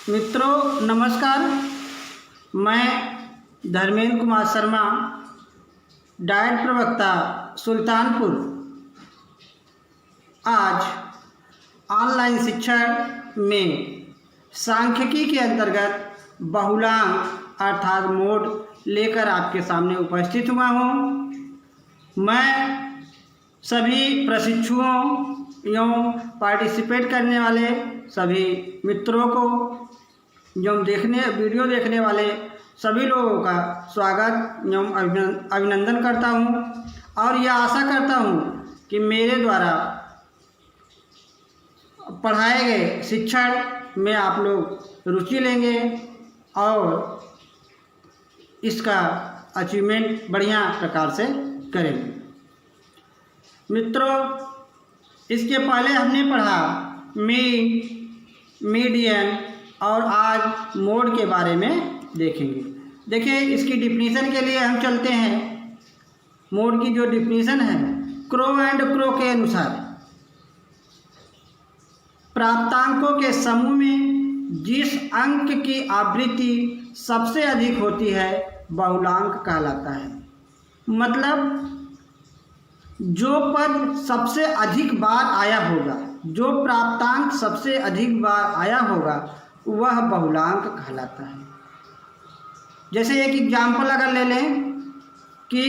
मित्रों नमस्कार। मैं धर्मेंद्र कुमार शर्मा, डाइट प्रवक्ता सुल्तानपुर, आज ऑनलाइन शिक्षण में सांख्यिकी के अंतर्गत बहुलांक अर्थात मोड लेकर आपके सामने उपस्थित हुआ हूँ। मैं सभी प्रशिक्षुओं एवं पार्टिसिपेट करने वाले सभी मित्रों को एवं वीडियो देखने वाले सभी लोगों का स्वागत एवं अभिनंदन करता हूं और यह आशा करता हूं कि मेरे द्वारा पढ़ाए गए शिक्षण में आप लोग रुचि लेंगे और इसका अचीवमेंट बढ़िया प्रकार से करेंगे। मित्रों, इसके पहले हमने पढ़ा मीन, मीडियन और आज मोड के बारे में देखेंगे। देखिए, इसकी डिफिनीशन के लिए हम चलते हैं। मोड की जो डिफिनीशन है, क्रो एंड क्रो के अनुसार प्राप्तांकों के समूह में जिस अंक की आवृत्ति सबसे अधिक होती है बहुलांक कहलाता है। मतलब जो पद सबसे अधिक बार आया होगा, जो प्राप्तांक सबसे अधिक बार आया होगा, वह बहुलांक कहलाता है। जैसे एक एग्जाम्पल अगर ले लें कि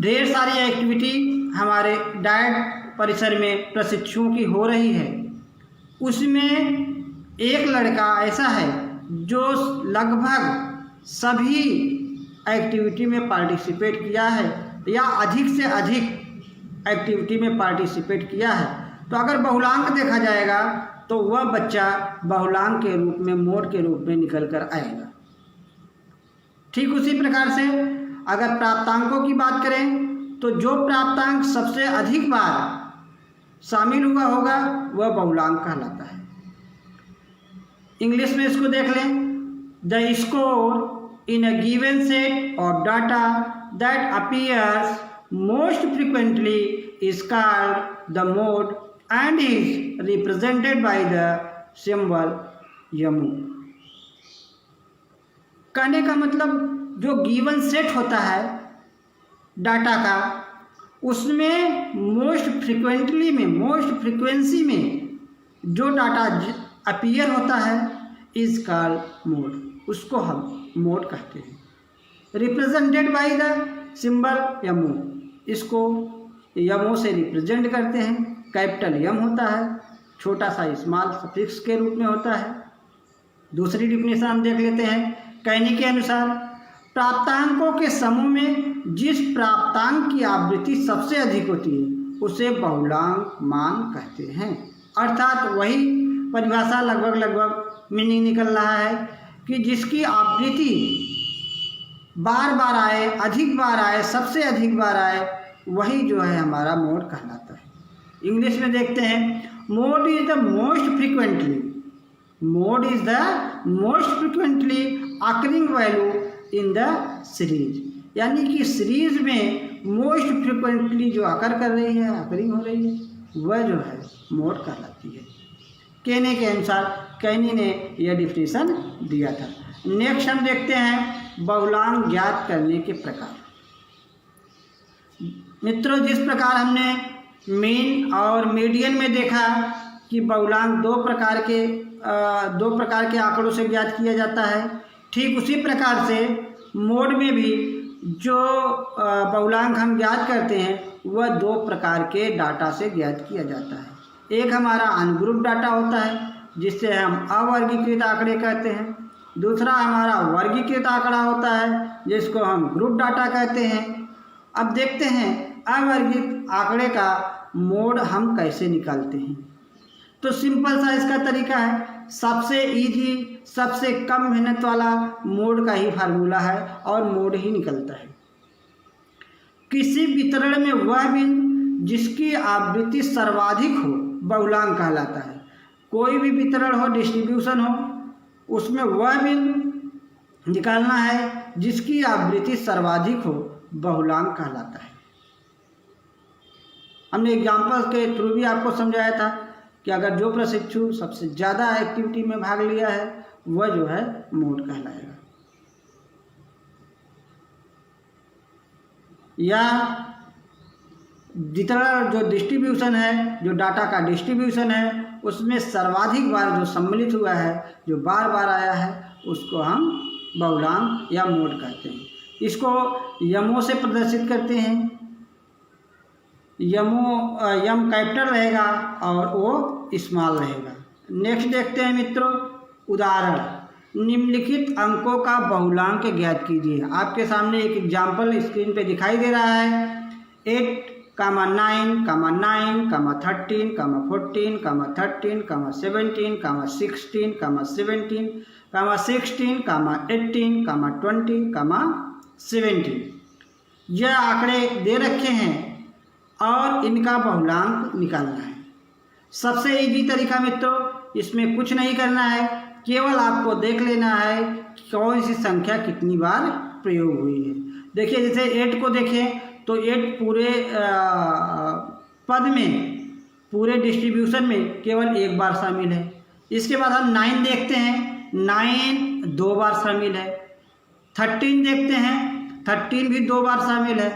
ढेर सारी एक्टिविटी हमारे डाइट परिसर में प्रशिक्षुओं की हो रही है, उसमें एक लड़का ऐसा है जो लगभग सभी एक्टिविटी में पार्टिसिपेट किया है या अधिक से अधिक एक्टिविटी में पार्टिसिपेट किया है, तो अगर बहुलांक देखा जाएगा तो वह बच्चा बहुलांक के रूप में, मोड के रूप में निकल कर आएगा। ठीक उसी प्रकार से अगर प्राप्तांकों की बात करें तो जो प्राप्तांक सबसे अधिक बार शामिल हुआ होगा वह बहुलांक कहलाता है। इंग्लिश में इसको देख लें, the score in a given set of data that appears most frequently is called the mode and is represented by the symbol YAMU। कहने का मतलब जो गिवन सेट होता है डाटा का, उसमें मोस्ट फ्रीक्वेंसी में जो डाटा अपीयर होता है इज कॉल्ड मोड, उसको हम मोड कहते हैं। रिप्रेजेंटेड बाय द सिंबल यमो, इसको यमो से रिप्रेजेंट करते हैं। कैपिटल यम होता है, छोटा सा स्मॉल सफिक्स के रूप में होता है। दूसरी डिफिनेशन हम देख लेते हैं। कहने के अनुसार प्राप्तांकों के समूह में जिस प्राप्तांक की आवृत्ति सबसे अधिक होती है उसे बहुलांक मान कहते हैं। अर्थात वही परिभाषा लगभग मीनिंग निकल रहा है कि जिसकी आवृत्ति बार बार आए, अधिक बार आए, सबसे अधिक बार आए, वही जो है हमारा मोड कहलाता है। इंग्लिश में देखते हैं, mode is the most frequently occurring value in the series, यानी कि सीरीज में मोस्ट फ्रीक्वेंटली जो अकर कर रही है, अकरिंग हो रही है, वह जो है मोड कहलाती है। कहने के अनुसार कैनी ने यह डिफिनेशन दिया था। नेक्स्ट हम देखते हैं बहुलांक ज्ञात करने के प्रकार। मित्रों, जिस प्रकार हमने मीन और मीडियन में देखा कि बहुलांक दो प्रकार के आंकड़ों से ज्ञात किया जाता है, ठीक उसी प्रकार से मोड में भी जो बहुलांक हम ज्ञात करते हैं वह दो प्रकार के डाटा से ज्ञात किया जाता है। एक हमारा अनग्रुप डाटा होता है जिससे हम अवर्गीकृत आंकड़े कहते हैं। दूसरा हमारा वर्गीकृत आंकड़ा होता है जिसको हम ग्रुप डाटा कहते हैं। अब देखते हैं अवर्गीकृत आंकड़े का मोड हम कैसे निकालते हैं। तो सिंपल सा इसका तरीका है, सबसे इजी, सबसे कम मेहनत वाला मोड का ही फार्मूला है और मोड ही निकलता है। किसी वितरण में वह बिंदु जिसकी आवृत्ति सर्वाधिक हो बहुलांक कहलाता है। कोई भी वितरण हो, डिस्ट्रीब्यूशन हो, उसमें वह बिंदु निकालना है जिसकी आवृत्ति सर्वाधिक हो, बहुलांक कहलाता है। हमने एग्जाम्पल के थ्रू भी आपको समझाया था कि अगर जो प्रशिक्षु सबसे ज़्यादा एक्टिविटी में भाग लिया है वह जो है मोड कहलाएगा। या वितरण जो डिस्ट्रीब्यूशन है, जो डाटा का डिस्ट्रीब्यूशन है, उसमें सर्वाधिक बार जो सम्मिलित हुआ है, जो बार बार आया है, उसको हम बहुलांक या मोड कहते हैं। इसको यमों से प्रदर्शित करते हैं। यम कैपिटल रहेगा और वो स्मॉल रहेगा। नेक्स्ट देखते हैं मित्रों, उदाहरण। निम्नलिखित अंकों का बहुलांक ज्ञात कीजिए। आपके सामने एक एग्जाम्पल स्क्रीन पे दिखाई दे रहा है। 8, 9, 9, 13, 14, 13, 17, 16, 17, 16, 18, 20, 17। यह आंकड़े दे रखे हैं और इनका बहुलांक निकालना है। सबसे इजी तरीका मित्रों, इसमें कुछ नहीं करना है, केवल आपको देख लेना है कि कौन सी संख्या कितनी बार प्रयोग हुई है। देखिए जैसे 8 को देखें तो 8 पूरे पद में, पूरे डिस्ट्रीब्यूशन में केवल एक बार शामिल है। इसके बाद हम 9 देखते हैं, 9 2 बार शामिल है। 13 देखते हैं, 13 भी 2 बार शामिल है।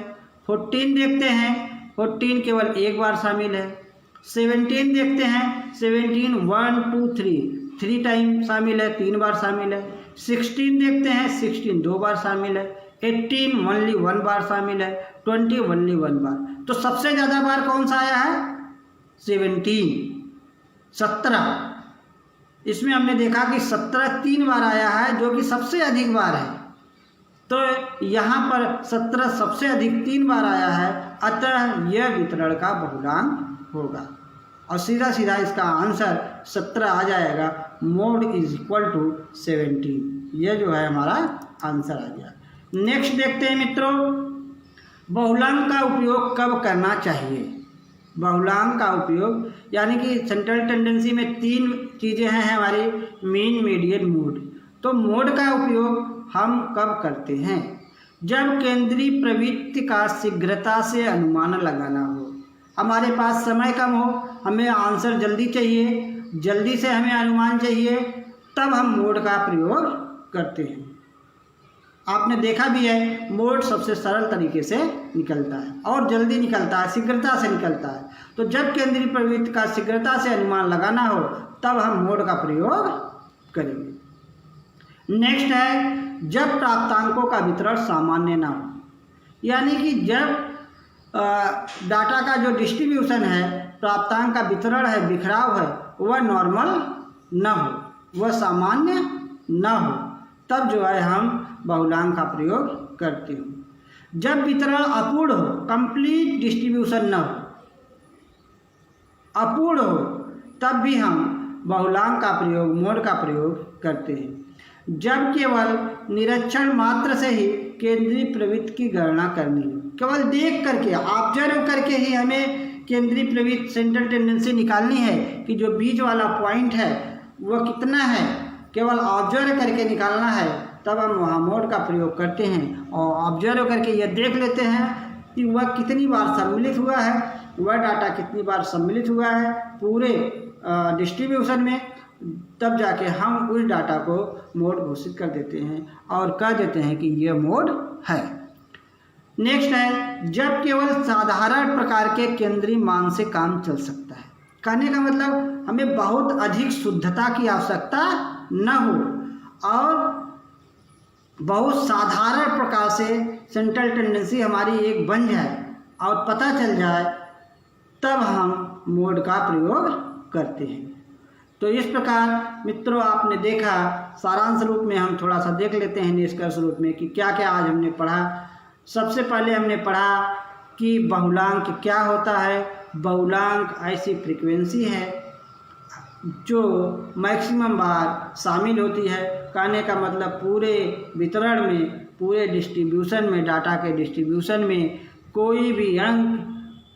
14 देखते हैं, 14 केवल एक बार शामिल है। 17 देखते हैं, 17 1 2 3 टाइम शामिल है, 3 बार शामिल है। 16 देखते हैं, 16 2 बार शामिल है। 18 ओनली 1 बार शामिल है। 20 ओनली 1 बार। तो सबसे ज़्यादा बार कौन सा आया है? 17। इसमें हमने देखा कि 17 3 बार आया है, जो कि सबसे अधिक बार है। तो यहाँ पर 17 सबसे अधिक 3 बार आया है, अतः यह वितरण का बहुलांक होगा। और सीधा सीधा इसका आंसर 17 आ जाएगा। Mode is equal to 17। यह जो है हमारा आंसर आ गया। नेक्स्ट देखते हैं मित्रों, बहुलांक का उपयोग कब करना चाहिए। बहुलांक का उपयोग यानी कि सेंट्रल टेंडेंसी में 3 चीज़ें हैं हमारी, मीन, मीडियन, मोड। तो मोड का उपयोग हम कब करते हैं? जब केंद्रीय प्रवृत्ति का शीघ्रता से अनुमान लगाना हो, हमारे पास समय कम हो, हमें आंसर जल्दी चाहिए, जल्दी से हमें अनुमान चाहिए, तब हम मोड का प्रयोग करते हैं। आपने देखा भी है, मोड सबसे सरल तरीके से निकलता है और जल्दी निकलता है, शीघ्रता से निकलता है। तो जब केंद्रीय प्रवृत्ति का शीघ्रता से अनुमान लगाना हो, तब हम मोड का प्रयोग करेंगे। नेक्स्ट है, जब प्राप्तांकों का वितरण सामान्य ना हो, यानी कि जब डाटा का जो डिस्ट्रीब्यूशन है, प्राप्तांक का वितरण है, बिखराव है, वह नॉर्मल न हो, वह सामान्य न हो, तब जो है हम बहुलांक का प्रयोग करते हैं। जब वितरण अपूर्ण हो, कंप्लीट डिस्ट्रीब्यूशन न हो, अपूर्ण हो, तब भी हम बहुलांक का प्रयोग, मोड का प्रयोग करते हैं। जब केवल निरीक्षण मात्र से ही केंद्रीय प्रवृत्ति की गणना करनी है, केवल देख करके, ऑब्जर्व करके ही हमें केंद्रीय प्रवृत्ति, सेंट्रल टेंडेंसी निकालनी है कि जो बीच वाला पॉइंट है वह कितना है, केवल ऑब्जर्व करके निकालना है, तब हम वहाँ मोड का प्रयोग करते हैं। और ऑब्जर्व करके यह देख लेते हैं कि वह कितनी बार सम्मिलित हुआ है, वह डाटा कितनी बार सम्मिलित हुआ है पूरे डिस्ट्रीब्यूशन में, तब जाके हम उस डाटा को मोड घोषित कर देते हैं और कह देते हैं कि यह मोड है। नेक्स्ट है, जब केवल साधारण प्रकार के केंद्रीय मान से काम चल सकता है। कहने का मतलब हमें बहुत अधिक शुद्धता की आवश्यकता न हो और बहुत साधारण प्रकार से सेंट्रल टेंडेंसी हमारी एक बन जाए और पता चल जाए, तब हम मोड का प्रयोग करते हैं। तो इस प्रकार मित्रों आपने देखा, सारांश रूप में हम थोड़ा सा देख लेते हैं निष्कर्ष रूप में कि क्या क्या आज हमने पढ़ा। सबसे पहले हमने पढ़ा कि बहुलांक क्या होता है। बहुलांक ऐसी फ्रीक्वेंसी है जो मैक्सिमम बार शामिल होती है। कहने का मतलब पूरे वितरण में, पूरे डिस्ट्रीब्यूशन में, डाटा के डिस्ट्रीब्यूशन में कोई भी अंक,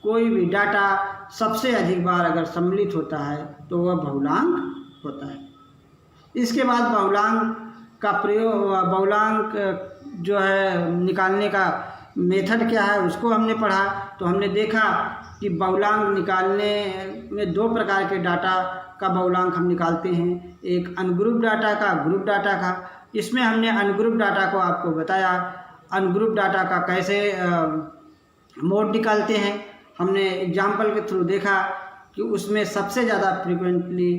कोई भी डाटा सबसे अधिक बार अगर सम्मिलित होता है तो वह बहुलांक होता है। इसके बाद बहुलांक का प्रयोग, बहुलांक जो है निकालने का मेथड क्या है उसको हमने पढ़ा। तो हमने देखा कि बहुलांक निकालने में दो प्रकार के डाटा का बहुलांक हम निकालते हैं, एक अनग्रुप डाटा का, ग्रुप डाटा का। इसमें हमने अनग्रुप डाटा को आपको बताया, अनग्रुप डाटा का कैसे मोड निकालते हैं। हमने एग्जाम्पल के थ्रू देखा कि उसमें सबसे ज़्यादा फ्रीक्वेंटली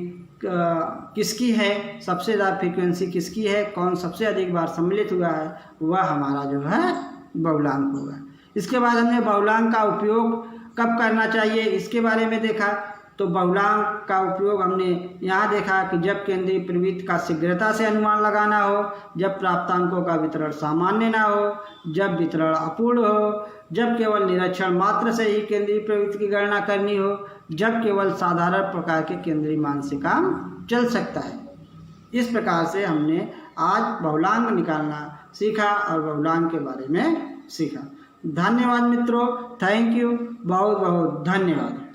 किसकी है, सबसे ज़्यादा फ्रीक्वेंसी किसकी है, कौन सबसे अधिक बार सम्मिलित हुआ है, वह हमारा जो है बहुलांक होगा। इसके बाद हमने बहुलांक का उपयोग कब करना चाहिए इसके बारे में देखा। तो बहुलांक का उपयोग हमने यहाँ देखा कि जब केंद्रीय प्रवृत्ति का शीघ्रता से अनुमान लगाना हो, जब प्राप्तांकों का वितरण सामान्य ना हो, जब वितरण अपूर्ण हो, जब केवल निरीक्षण मात्र से ही केंद्रीय प्रवृत्ति की गणना करनी हो, जब केवल साधारण प्रकार के केंद्रीय मान से काम चल सकता है। इस प्रकार से हमने आज बहुलांक निकालना सीखा और बहुलांक के बारे में सीखा। धन्यवाद मित्रों, थैंक यू, बहुत बहुत धन्यवाद।